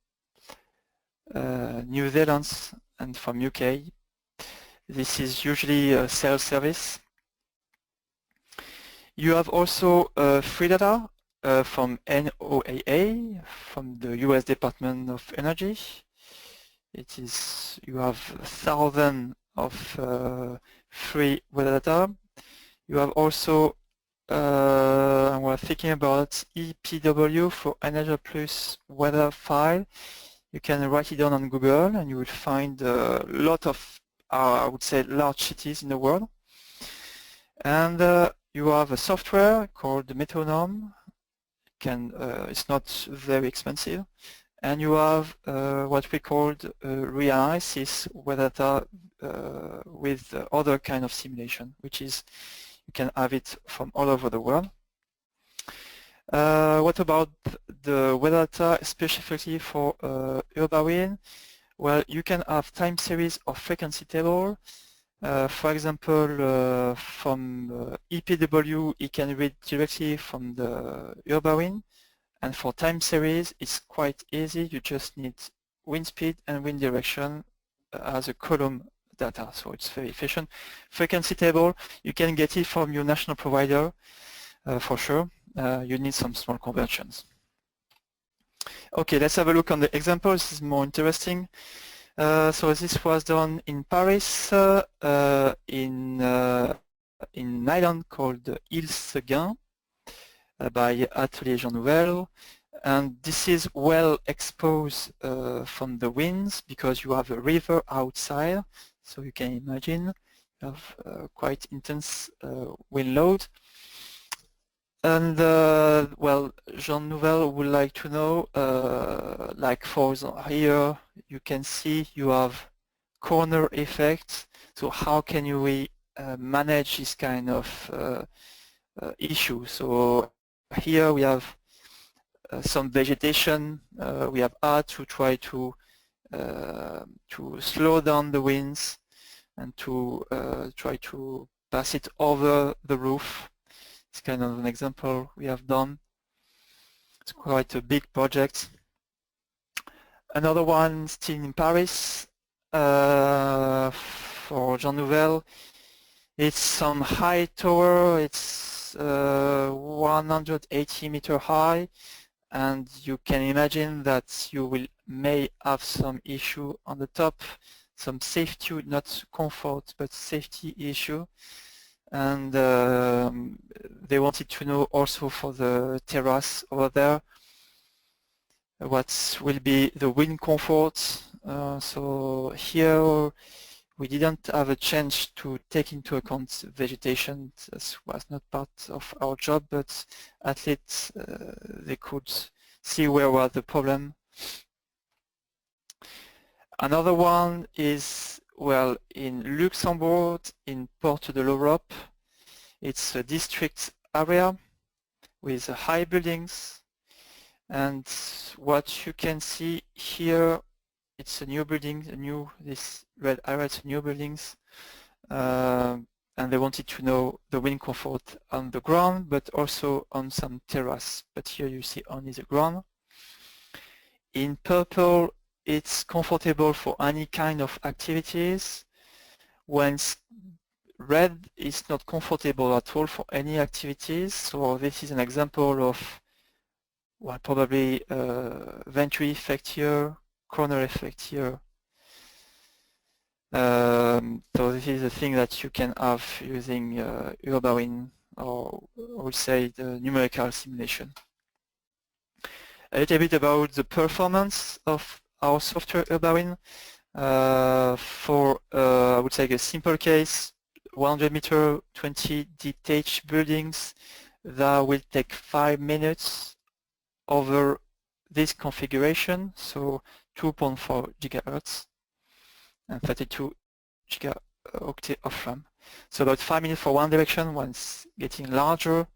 New Zealand and from UK. This is usually a self-service. You have also free data from NOAA, from the US Department of Energy. You have thousands of free weather data. You have also, we're thinking about EPW for Energy Plus weather file. You can write it down on Google and you will find a lot of, I would say, large cities in the world. And you have a software called the Meteodyn. It's not very expensive. And you have what we called reanalysis weather data with other kind of simulation, which is you can have it from all over the world. What about the weather data specifically for urban wind? Well, you can have time series or frequency table. For example, from EPW, it can read directly from the urban wind. And for time series, it's quite easy. You just need wind speed and wind direction as a column data, so it's very efficient. Frequency table, you can get it from your national provider for sure. You need some small conversions. Okay, let's have a look on the example. This is more interesting. So this was done in Paris, in an island called Île-Seguin by Atelier Jean Nouvel. And this is well exposed from the winds because you have a river outside. So you can imagine you have quite intense wind load. And well, Jean Nouvel would like to know, like for example, here you can see you have corner effect. So how can we manage this kind of issue? So here we have some vegetation. We have to try to slow down the winds and to try to pass it over the roof. It's kind of an example we have done. It's quite a big project. Another one still in Paris for Jean Nouvel. It's some high tower. It's 180 meter high, and you can imagine that you may have some issue on the top, some safety, not comfort, but safety issue. And they wanted to know also for the terrace over there what will be the wind comfort. So here we didn't have a chance to take into account vegetation. This was not part of our job, but at least they could see where was the problem. Another one is, well, in Luxembourg, in Porte de l'Europe. It's a district area with high buildings, and what you can see here, it's a new building, this red area, it's new buildings, and they wanted to know the wind comfort on the ground, but also on some terrace. But here you see only the ground. In purple, it's comfortable for any kind of activities. When red is not comfortable at all for any activities. So this is an example of, well, probably venturi effect here, corner effect here. So this is a thing that you can have using urban wind, or I would say the numerical simulation. A little bit about the performance of our software urban wind. For I would say a simple case, 100 meter, 20 detached buildings, that will take 5 minutes over this configuration, so 2.4 gigahertz and 32 gigaoctave of RAM. So about 5 minutes for one direction. Once getting larger,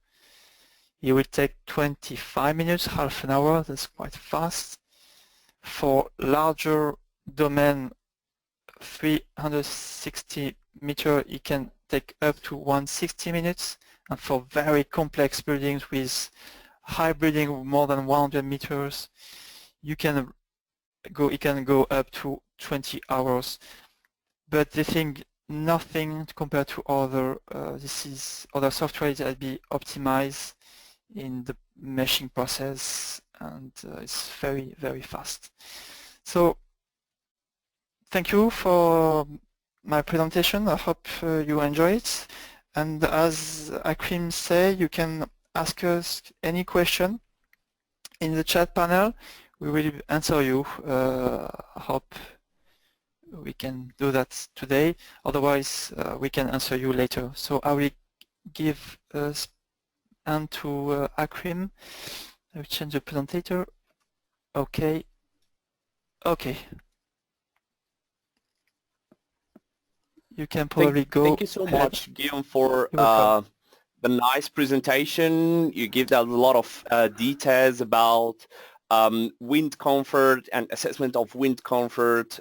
it will take 25 minutes, half an hour. That's quite fast. For larger domain, 360 meter, it can take up to 160 minutes. And for very complex buildings with high building more than 100 meters, it can go up to 20 hours. But the thing nothing compared to other. This is other software that be optimized in the meshing process, and it's very, very fast. So thank you for my presentation. I hope you enjoy it. And as Akrim said, you can ask us any question in the chat panel. We will answer you. I hope we can do that today. Otherwise, we can answer you later. So I will give hand to Akrim. I will change the presenter. Okay. Okay. You can probably go. Thank you so ahead. much, Guillaume, for You're the nice presentation. You give a lot of details about wind comfort and assessment of wind comfort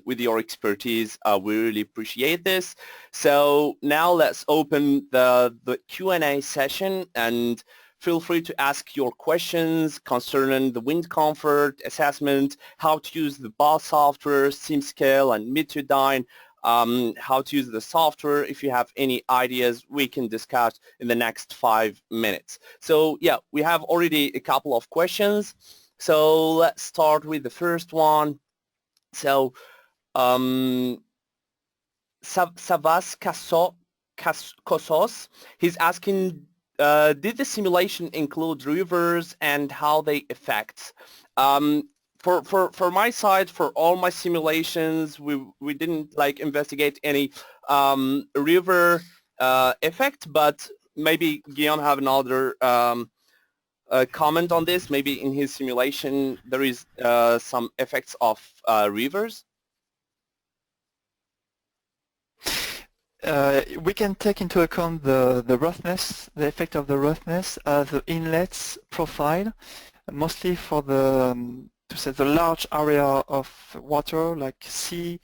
with your expertise. We really appreciate this. So now let's open the Q&A session, and feel free to ask your questions concerning the wind comfort assessment, how to use the BOSS software, SimScale and Meteodyn, how to use the software. If you have any ideas, we can discuss in the next 5 minutes. So yeah, we have already a couple of questions. So let's start with the first one. So Savas Kosos, he's asking, did the simulation include rivers and how they affect? For my side, for all my simulations, we didn't like investigate any river effect, but maybe Guillaume have another comment on this. Maybe in his simulation there is some effects of rivers. We can take into account the roughness, the effect of the roughness as the inlet's profile, mostly for the to say the large area of water like sea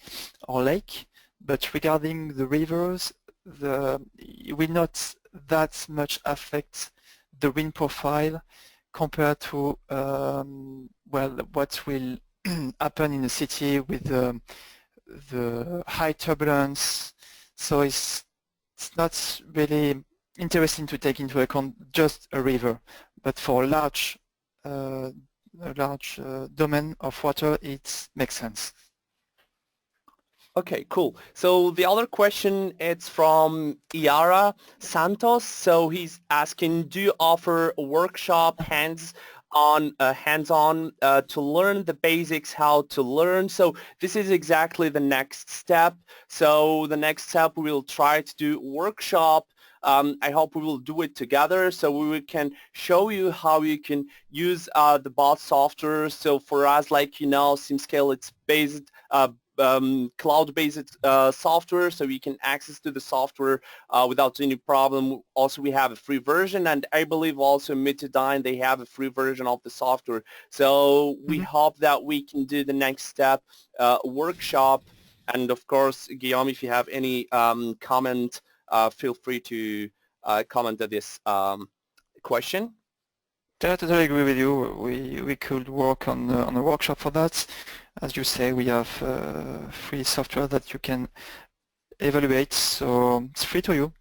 or lake. But regarding the rivers, it will not that much affect the wind profile compared to well, what will happen in the city with the high turbulence. So it's not really interesting to take into account just a river, but for a large domain of water, it makes sense. Okay, cool. So the other question, it's from Iara Santos. So he's asking, do you offer a workshop hands-on to learn the basics, how to learn? So this is exactly the next step. So the next step, we'll try to do workshop. I hope we will do it together, so we can show you how you can use the BOSS software. So for us, like you know, SimScale, it's based cloud-based software, so you can access to the software without any problem. Also, we have a free version, and I believe also Meteodyn, they have a free version of the software. So we hope that we can do the next step workshop. And of course, Guillaume, if you have any comment, feel free to comment on this question. I totally agree with you. We could work on a workshop for that. As you say, we have free software that you can evaluate, so it's free to you.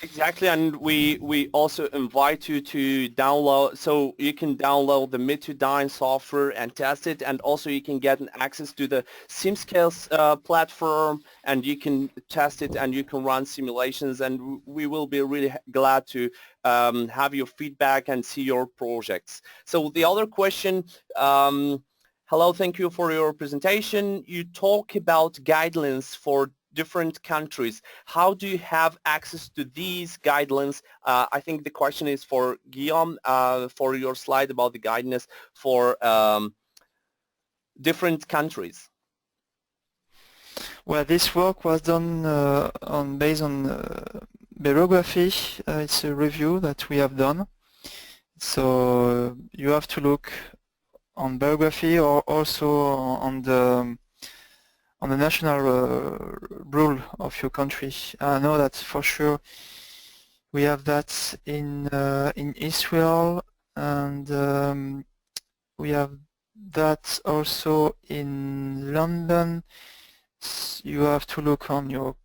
Exactly, and we also invite you to download, so you can download the Meteodyn software and test it, and also you can get an access to the SimScale platform, and you can test it and you can run simulations, and we will be really glad to have your feedback and see your projects. So the other question, hello, thank you for your presentation. You talk about guidelines for different countries. How do you have access to these guidelines? I think the question is for Guillaume, for your slide about the guidance for different countries. Well, this work was done based on bibliography. It's a review that we have done. So you have to look on bibliography or also on the national rule of your country. I know that for sure we have that in Israel, and we have that also in London. You have to look on your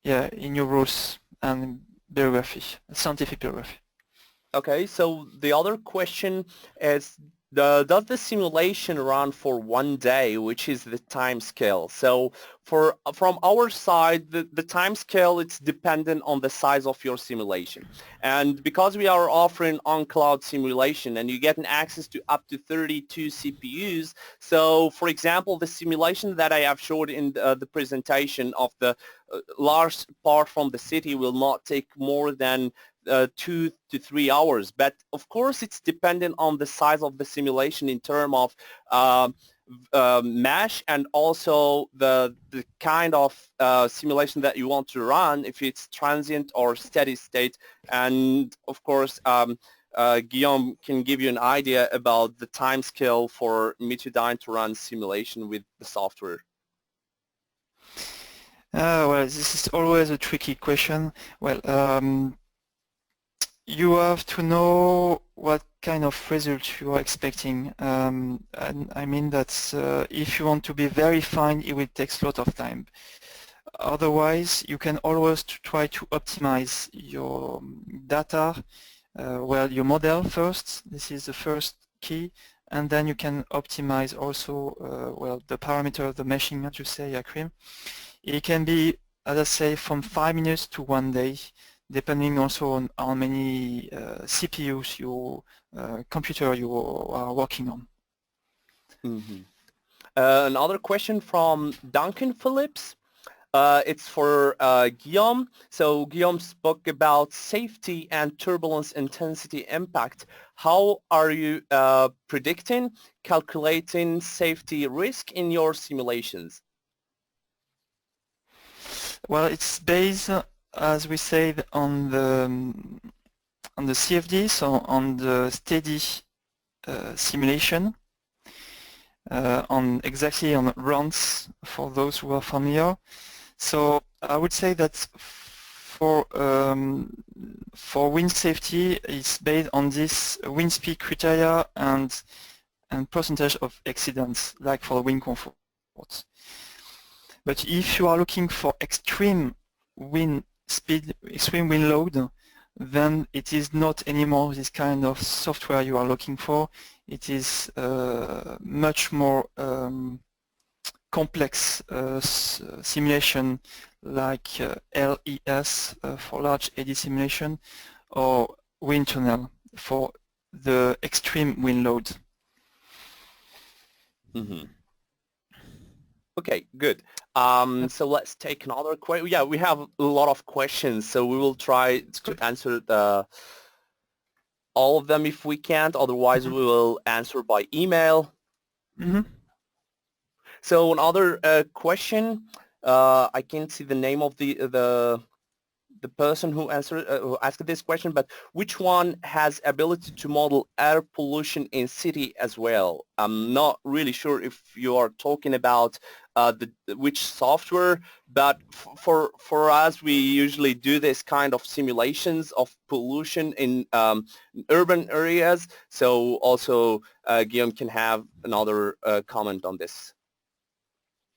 in your rules and bibliography, scientific bibliography. Okay, so the other question is, does the simulation run for 1 day, which is the time scale? So from our side, the time scale, it's dependent on the size of your simulation. And because we are offering on-cloud simulation and you get an access to up to 32 CPUs, so for example, the simulation that I have showed in the presentation of the large part from the city will not take more than 2 to 3 hours, but of course it's dependent on the size of the simulation in terms of mesh and also the kind of simulation that you want to run, if it's transient or steady state. And of course Guillaume can give you an idea about the time scale for Meteodyn to run simulation with the software. Well, this is always a tricky question. Well, you have to know what kind of result you are expecting. And I mean that if you want to be very fine, it will take a lot of time. Otherwise, you can always try to optimize your data, well, your model first. This is the first key. And then you can optimize also, well, the parameter of the meshing, as you say, Akrim. It can be, as I say, from 5 minutes to 1 day, depending also on how many CPUs your computer you are working on. Mm-hmm. Another question from Duncan Phillips. It's for Guillaume. So Guillaume spoke about safety and turbulence intensity impact. How are you predicting, calculating safety risk in your simulations? Well, it's based, as we said, on the CFD, so on the steady simulation, on runs for those who are familiar. So I would say that for wind safety, it's based on this wind speed criteria and percentage of accidents, like for wind comfort. But if you are looking for extreme wind speed, extreme wind load, then it is not anymore this kind of software you are looking for. It is much more complex simulation like LES for large eddy simulation, or wind tunnel for the extreme wind load. Mm-hmm. Okay, good. So let's take another question. Yeah, we have a lot of questions, so we will try to answer all of them if we can't. Otherwise, we will answer by email. Mm-hmm. So another question. I can't see the name of the person who asked this question, but which one has ability to model air pollution in city as well? I'm not really sure if you are talking about which software, but for us, we usually do this kind of simulations of pollution in urban areas. So also Guillaume can have another comment on this.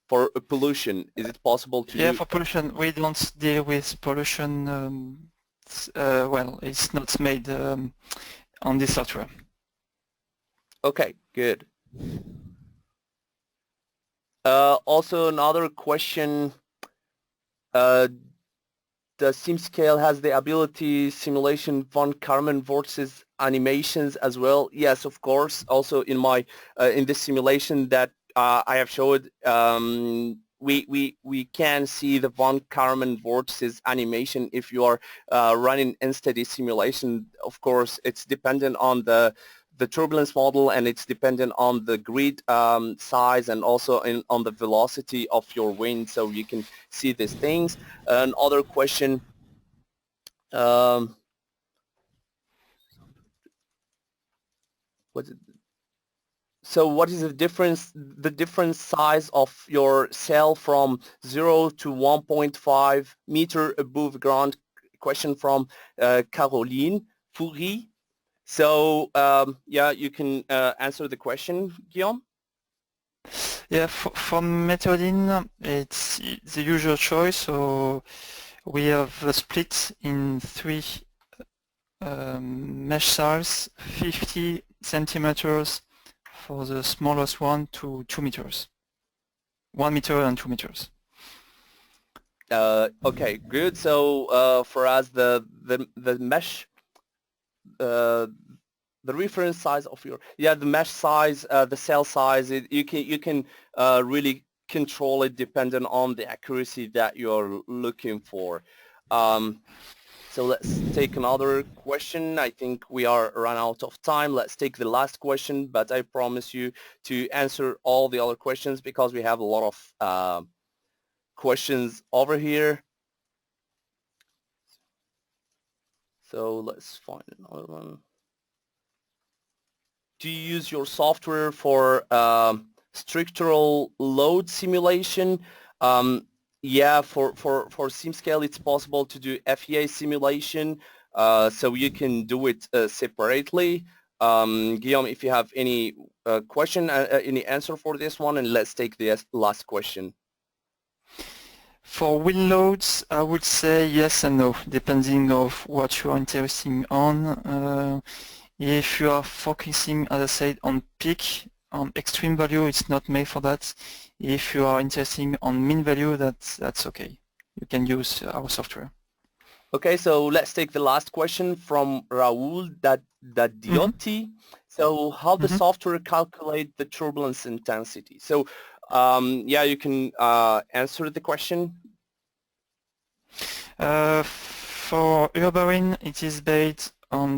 For pollution, is it possible to do? For pollution, we don't deal with pollution. Well, it's not made on this software. Okay, good. Also, another question. Does SimScale has the ability simulation von Karman vortices animations as well? Yes, of course. Also, in my in this simulation that I have showed, we can see the von Karman vortices animation if you are running unsteady simulation. Of course, it's dependent on the turbulence model, and it's dependent on the grid size and also on the velocity of your wind, so you can see these things. Another question. So what is the different size of your cell from 0 to 1.5 meter above ground? Question from Caroline Fourie. So yeah, you can answer the question, Guillaume. Yeah, for Meteodyn, it's the usual choice. So We have split in 3 mesh size, 50 centimeters for the smallest one to 2 meters. 1 meter and 2 meters. Okay, good. So for us, the mesh, the reference size of your the mesh size, the cell size, you can really control it depending on the accuracy that you're looking for. So let's take another question. I think we are run out of time. Let's take the last question, but I promise you to answer all the other questions because we have a lot of questions over here. So let's find another one. Do you use your software for structural load simulation? Yeah, for SimScale, it's possible to do FEA simulation, so you can do it separately. Guillaume, if you have any question, any answer for this one, and let's take the last question. For wind loads, I would say yes and no, depending on what you are interested on. If you are focusing, as I said, on peak, on extreme value, it's not made for that. If you are interested on mean value, that's okay. You can use our software. Okay, so let's take the last question from Raul Diotti. So how the software calculate the turbulence intensity? So yeah, you can answer the question. For Urbarin, it is based on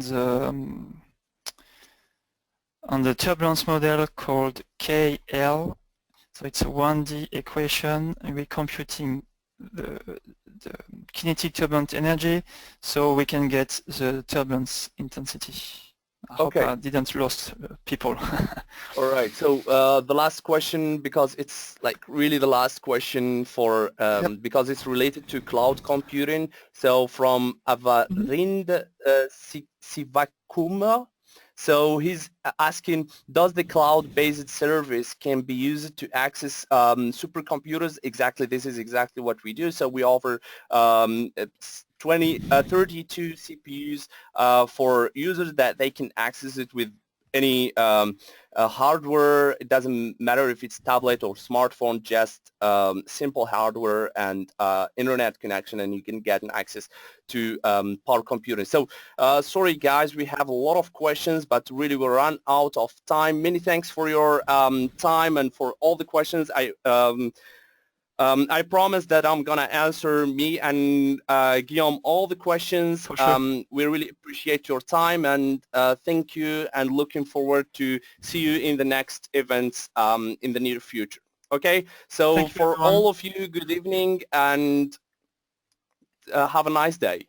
the turbulence model called KL. So it's a 1D equation, and we're computing the kinetic turbulent energy, so we can get the turbulence intensity. I hope I didn't lose people. All right. So the last question, because it's like really the last question for because it's related to cloud computing. So from Avarind Sivakuma. So he's asking, does the cloud-based service can be used to access supercomputers? Exactly, this is exactly what we do. So we offer 32 CPUs for users that they can access it with any hardware. It doesn't matter if it's tablet or smartphone, just simple hardware and internet connection, and you can get an access to power computing. So sorry guys, we have a lot of questions, but really we run out of time. Many thanks for your time and for all the questions. I promise that I'm gonna answer me and Guillaume all the questions. For sure. We really appreciate your time and thank you, and looking forward to see you in the next events in the near future. Okay, so for all of you, good evening and have a nice day.